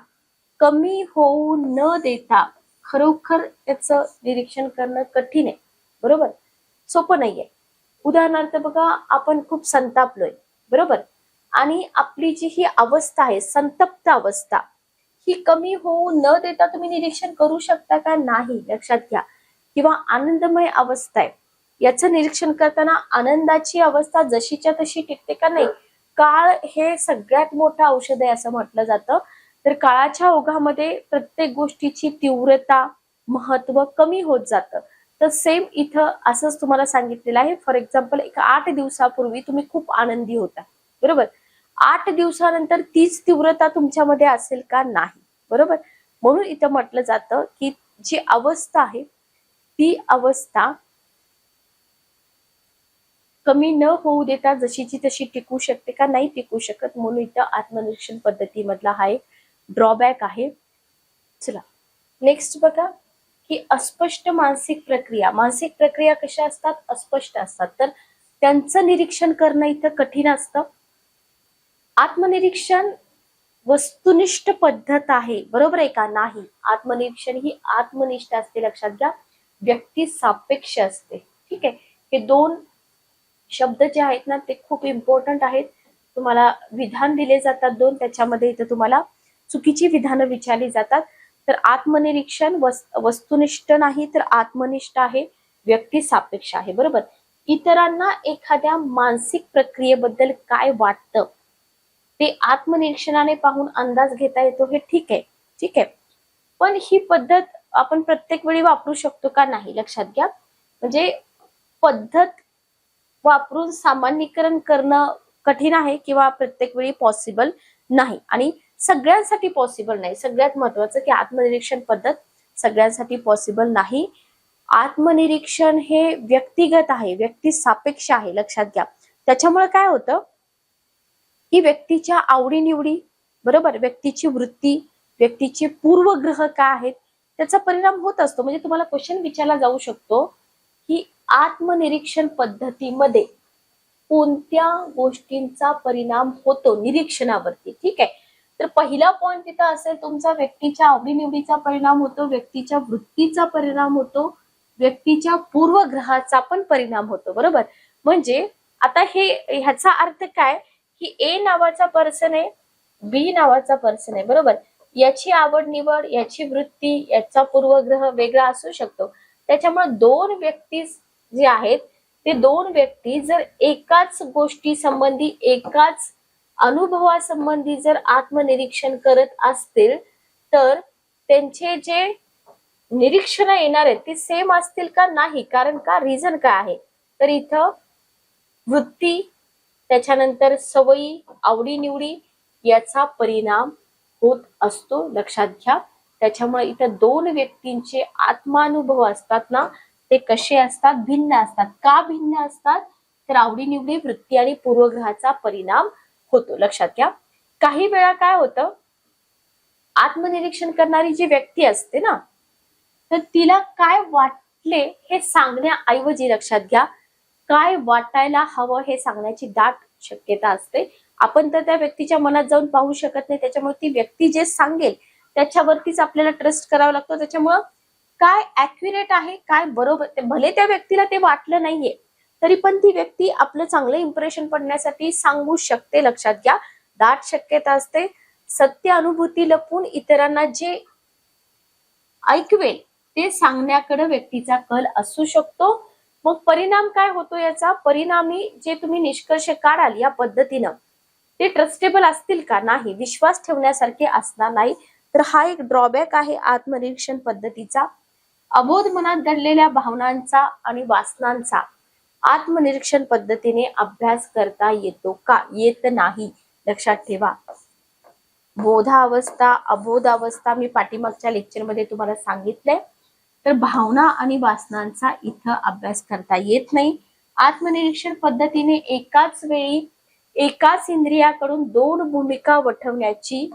कमी होऊ न देता खरोखर त्याचं निरीक्षण करणं कठीण आहे. बरोबर, सोपं नाहीये. उदाहरणार्थ बघा, आपण खूप संतापलोय, बरोबर, आणि आपली जी ही अवस्था आहे, संतप्त अवस्था, ही कमी होऊ न देता तुम्ही निरीक्षण करू शकता का? नाही. लक्षात घ्या. किंवा आनंदमय अवस्था आहे, याचं निरीक्षण करताना आनंदाची अवस्था जशीच्या तशी टिकते का? नाही. काळ हे सगळ्यात मोठं औषध आहे असं म्हटलं जातं. तर काळाच्या ओघामध्ये प्रत्येक गोष्टीची तीव्रता, महत्व कमी होत जातं. तर सेम इथं असंच तुम्हाला सांगितलेलं आहे. फॉर एक्झाम्पल, एक 8 दिवसापूर्वी तुम्ही खूप आनंदी होता, बरोबर. 8 दिवसानंतर तीच तीव्रता तुमच्यामध्ये असेल का? नाही. बरोबर. म्हणून इथं म्हटलं जातं की जी अवस्था आहे ती अवस्था कमी न होऊ देता जशीची तशी टिकू शकते का? नाही टिकू शकत. म्हणून इथं आत्मनिरीक्षण पद्धतीमधला हा एक ड्रॉबॅक आहे. चला नेक्स्ट बघा, की अस्पष्ट मानसिक प्रक्रिया. मानसिक प्रक्रिया कशा असतात? अस्पष्ट असतात. तर त्यांचं निरीक्षण करणं इथं कठीण असतं. आत्मनिरीक्षण वस्तुनिष्ठ पद्धत आहे, बरोबर आहे का? नाही. आत्मनिरीक्षण ही आत्मनिष्ठ असते. लक्षात घ्या. व्यक्ती सापेक्ष असते. ठीक आहे. हे 2 शब्द जे आहेत ना ते खूप इम्पॉर्टंट आहेत. तुम्हाला विधान दिले जातात 2, त्याच्यामध्ये इथं तुम्हाला चुकीची विधानं विचारली जातात. तर आत्मनिरीक्षण वस्तुनिष्ठ नाही तर आत्मनिष्ठ आहे, व्यक्ती सापेक्ष आहे. बरोबर. इतरांना एखाद्या मानसिक प्रक्रियेबद्दल काय वाटतं ते आत्मनिरीक्षणाने पाहून अंदाज घेता येतो, हे ठीक आहे. ठीक आहे. पण ही पद्धत आपण प्रत्येक वेळी वापरू शकतो का? नाही. लक्षात घ्या. म्हणजे पद्धत वापरून सामान्यीकरण करणं कठीण आहे किंवा प्रत्येक वेळी पॉसिबल नाही, आणि सगळ्यांसाठी पॉसिबल नाही. सगळ्यात महत्वाचं की आत्मनिरीक्षण पद्धत सगळ्यांसाठी पॉसिबल नाही. आत्मनिरीक्षण हे व्यक्तिगत आहे, व्यक्ती सापेक्ष आहे. लक्षात घ्या. त्याच्यामुळे काय होतं की व्यक्तीच्या आवडीनिवडी, बरोबर, व्यक्तीची वृत्ती, व्यक्तीचे पूर्वग्रह काय आहेत त्याचा परिणाम होत असतो. म्हणजे तुम्हाला क्वेश्चन विचारला जाऊ शकतो की आत्मनिरीक्षण पद्धतीमध्ये कोणत्या गोष्टींचा परिणाम होतो निरीक्षणावरती. ठीक आहे. तर पहिला पॉइंट तिथं असेल तुमचा व्यक्तीच्या आवडीनिवडीचा परिणाम होतो, व्यक्तीच्या वृत्तीचा परिणाम होतो, व्यक्तीच्या पूर्वग्रहाचा पण परिणाम होतो. बरोबर. म्हणजे आता ह्याचा अर्थ काय की ए नावाचा पर्सन आहे, बी नावाचा पर्सन आहे, बरोबर. याची आवड निवड, याची वृत्ती, याचा पूर्वग्रह वेगळा असू शकतो. त्याच्यामुळे 2 व्यक्ती जे आहेत ते 2 व्यक्ती जर एकाच गोष्टी संबंधी, एकाच अनुभवासंबंधी जर आत्मनिरीक्षण करत असतील तर त्यांचे जे निरीक्षण येणार आहेत ते सेम असतील का? नाही. कारण का? रिझन काय आहे? तर इथं वृत्ती, त्याच्यानंतर सवयी, आवडीनिवडी याचा परिणाम होत असतो, लक्षात घ्या. त्याच्यामुळे इथं दोन व्यक्तींचे आत्मानुभव असतात ना, ते कसे असतात? भिन्न असतात. का भिन्न असतात? तर आवडीनिवडी, वृत्ती आणि पूर्वग्रहाचा परिणाम होतो, लक्षात घ्या. काही वेळा काय होतं, आत्मनिरीक्षण करणारी जी व्यक्ती असते ना, तर तिला काय वाटले हे सांगण्याऐवजी, लक्षात घ्या, काय वाटायला हवं हे सांगण्याची दाट शक्यता असते. आपण तर त्या व्यक्तीच्या मनात जाऊन पाहू शकत नाही, त्याच्यामुळे ती व्यक्ती जे सांगेल त्याच्यावरतीच आपल्याला ट्रस्ट करावा लागतो. त्याच्यामुळं काय ऍक्युरेट आहे, काय बरोबर, भले त्या व्यक्तीला ते वाटलं नाहीये तरी पण ती व्यक्ती आपलं चांगलं इम्प्रेशन पडण्यासाठी सांगू शकते, लक्षात घ्या. दाट शक्यता असते. सत्य अनुभूती लपून इतरांना जे ऐकवेल ते सांगण्याकडे व्यक्तीचा कल असू शकतो. मग परिणाम काय होतो याचा? परिणामी जे तुम्ही निष्कर्ष काढाल या पद्धतीनं ते ट्रस्टेबल असतील का? नाही. विश्वास ठेवण्यासारखे असणार नाही. तर हा एक ड्रॉबॅक आहे आत्मनिरीक्षण पद्धतीचा. अबोध मनात दडलेल्या भावनांचा आणि वासनांचा आत्मनिरीक्षण पद्धतीने अभ्यास करता येतो का? येत नाही, लक्षात ठेवा. बोधावस्था, अबोधावस्था मी पाठीमागच्या लेक्चरमध्ये तुम्हाला सांगितलंय. तर भावना आणि वासनांचा इथं अभ्यास करता येत नाही. आत्मनिरीक्षण पद्धतीने एकाच वेळी एकाच इंद्रियाकडून दोन भूमिका वठवण्याची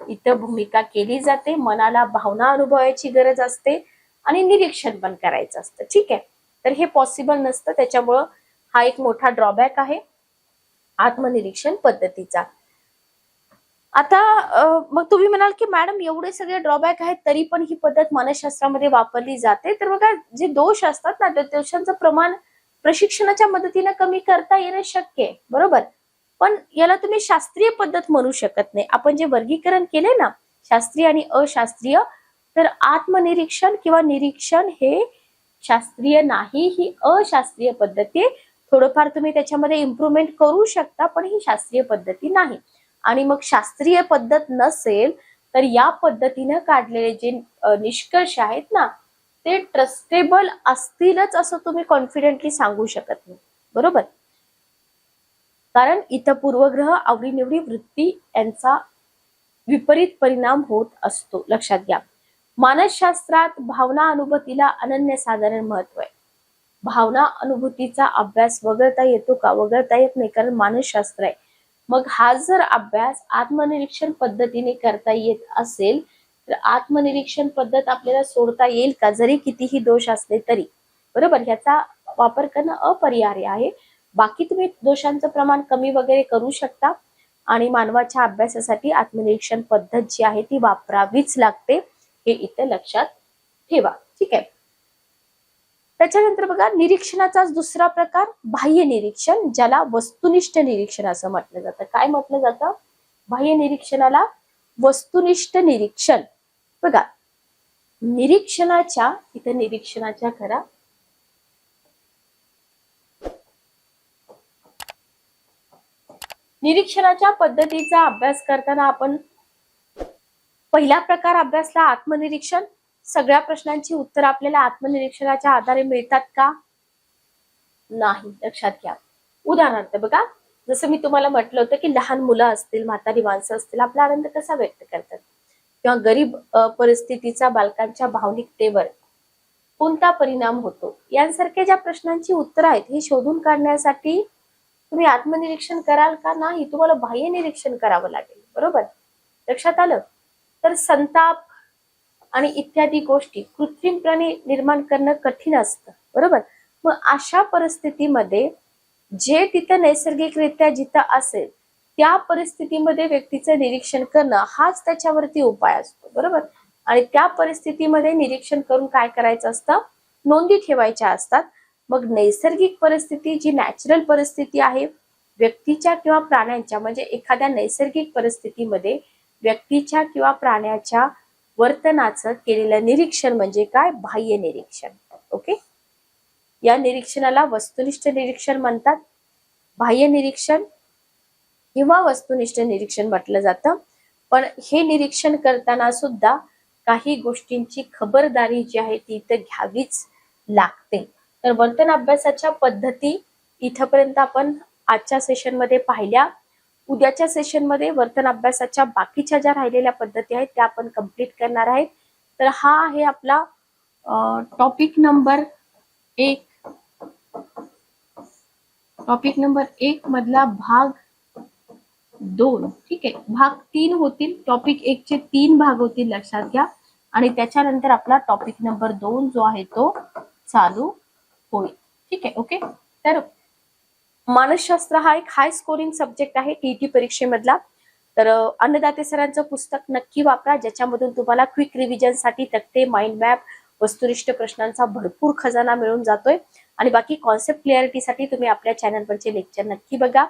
इथं भूमिका केली जाते. मनाला भावना अनुभवायची गरज असते आणि निरीक्षण पण करायचं असतं, ठीक आहे. तर हे पॉसिबल नसतं, त्याच्यामुळं हा एक मोठा ड्रॉबॅक आहे आत्मनिरीक्षण पद्धतीचा. आता मग तुम्ही म्हणाल की मॅडम एवढे सगळे ड्रॉबॅक आहेत तरी पण ही पद्धत मानसशास्त्रामध्ये वापरली जाते. तर बघा, जे दोष असतात ना, त्या दोषांचं प्रमाण प्रशिक्षणाच्या मदतीने कमी करता येणं शक्य आहे, बरोबर. पण याला तुम्ही शास्त्रीय पद्धत म्हणू शकत नाही. आपण जे वर्गीकरण केले ना, शास्त्रीय आणि अशास्त्रीय, तर आत्मनिरीक्षण किंवा निरीक्षण हे शास्त्रीय नाही, ही अशास्त्रीय पद्धती. थोडंफार तुम्ही त्याच्यामध्ये इम्प्रुव्हमेंट करू शकता, पण ही शास्त्रीय पद्धती नाही. आणि मग शास्त्रीय पद्धत नसेल तर या पद्धतीने काढलेले जे निष्कर्ष आहेत ना, ते ट्रस्टेबल असतीलच असं तुम्ही कॉन्फिडेंटली सांगू शकत नाही, बरोबर. कारण इथं पूर्वग्रह, आवडीनिवडी, वृत्ती यांचा विपरीत परिणाम होत असतो, लक्षात घ्या. मानसशास्त्रात भावना अनुभूतीला अनन्यसाधारण महत्व आहे. भावना अनुभूतीचा अभ्यास वगळता येतो का? वगळता येत नाही, कारण मानसशास्त्र आहे. मग हा जर अभ्यास आत्मनिरीक्षण पद्धतीने करता येत असेल तर आत्मनिरीक्षण पद्धत आपल्याला सोडता येईल का? जरी कितीही दोष असले तरी, बरोबर. ह्याचा वापर करणं अपरिहार्य आहे. बाकी तुम्ही दोषांचं प्रमाण कमी वगैरे करू शकता आणि मानवाच्या अभ्यासासाठी आत्मनिरीक्षण पद्धत जी आहे ती वापरावीच लागते, हे इथे लक्षात ठेवा, ठीक आहे. त्याच्यानंतर बघा, निरीक्षणाचाच दुसरा प्रकार बाह्य निरीक्षण, ज्याला वस्तुनिष्ठ निरीक्षण असं म्हटलं जातं. काय म्हटलं जातं? बाह्य निरीक्षणाला वस्तुनिष्ठ निरीक्षण. बघा, निरीक्षणाच्या इथे निरीक्षणाच्या करा निरीक्षणाच्या पद्धतीचा अभ्यास करताना आपण पहिला प्रकार अभ्यासला आत्मनिरीक्षण. सगळ्या प्रश्नांची उत्तर आपल्याला आत्मनिरीक्षणाच्या आधारे मिळतात का? नाही, लक्षात घ्या. उदाहरणार्थ बघा, जसं मी तुम्हाला म्हटलं होतं की लहान मुलं असतील, म्हातारी माणसं असतील, आपला आनंद कसा व्यक्त करतात, किंवा गरीब परिस्थितीचा बालकांच्या भावनिकतेवर कोणता परिणाम होतो, यांसारख्या ज्या प्रश्नांची उत्तर आहेत हे शोधून काढण्यासाठी तुम्ही आत्मनिरीक्षण कराल का? नाही, तुम्हाला बाह्य निरीक्षण करावं लागेल, बरोबर. लक्षात आलं. तर संताप आणि इत्यादी गोष्टी कृत्रिमपणे निर्माण करणं कठीण असतं, बरोबर. मग अशा परिस्थितीमध्ये जे तिथं नैसर्गिकरित्या जिथं असेल त्या परिस्थितीमध्ये व्यक्तीचं निरीक्षण करणं हाच त्याच्यावरती उपाय असतो, बरोबर. आणि त्या परिस्थितीमध्ये निरीक्षण करून काय करायचं असतं? नोंदी ठेवायच्या असतात. मग नैसर्गिक परिस्थिती, जी नॅचरल परिस्थिती आहे व्यक्तीच्या किंवा प्राण्यांच्या, म्हणजे एखाद्या नैसर्गिक परिस्थितीमध्ये व्यक्तीच्या किंवा प्राण्याच्या वर्तनाचं केलेलं निरीक्षण म्हणजे काय? बाह्य निरीक्षण. ओके, या निरीक्षणाला वस्तुनिष्ठ निरीक्षण म्हणतात. बाह्य निरीक्षण किंवा वस्तुनिष्ठ निरीक्षण म्हटलं जातं. पण हे निरीक्षण करताना सुद्धा काही गोष्टींची खबरदारी जी आहे ती इथं घ्यावीच लागते. तर वर्तन अभ्यासाच्या पद्धती इथपर्यंत आपण आजच्या सेशनमध्ये पाहिल्या. उद्याच्या सेशनमध्ये वर्तन अभ्यासाच्या बाकीच्या ज्या राहिलेल्या पद्धती आहेत त्या आपण कंप्लीट करणार आहेत. तर हा आहे आपला टॉपिक नंबर 1 मधला भाग 2. ठीक आहे, भाग 3 होतील. टॉपिक 1 चे 3 भाग होतील, लक्षात घ्या. आणि त्याच्यानंतर आपला टॉपिक नंबर 2 जो आहे तो चालू होईल. ठीक आहे, ओके. तर मानसशास्त्र हा एक हाय स्कोरिंग सब्जेक्ट आहे टीईटी परीक्षेमधला. तर अन्नदाते सरांचं पुस्तक नक्की वापरा, ज्याच्यामधून तुम्हाला क्विक रिव्हिजन साठी तक्ते, माइंड मॅप, वस्तुनिष्ठ प्रश्नांचा भरपूर खजाना मिळून जातोय. आणि बाकी कॉन्सेप्ट क्लिअरिटीसाठी तुम्ही आपल्या चॅनलवरचे लेक्चर नक्की बघा.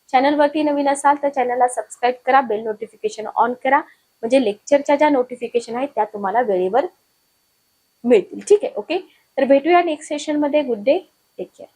चॅनलवरती नवीन असाल तर चॅनलला सबस्क्राईब करा, बेल नोटिफिकेशन ऑन करा, म्हणजे लेक्चरच्या ज्या नोटिफिकेशन आहेत त्या तुम्हाला वेळेवर मिळतील. ठीक आहे, ओके. तर भेटूया नेक्स्ट सेशन मध्ये. Good day, take care.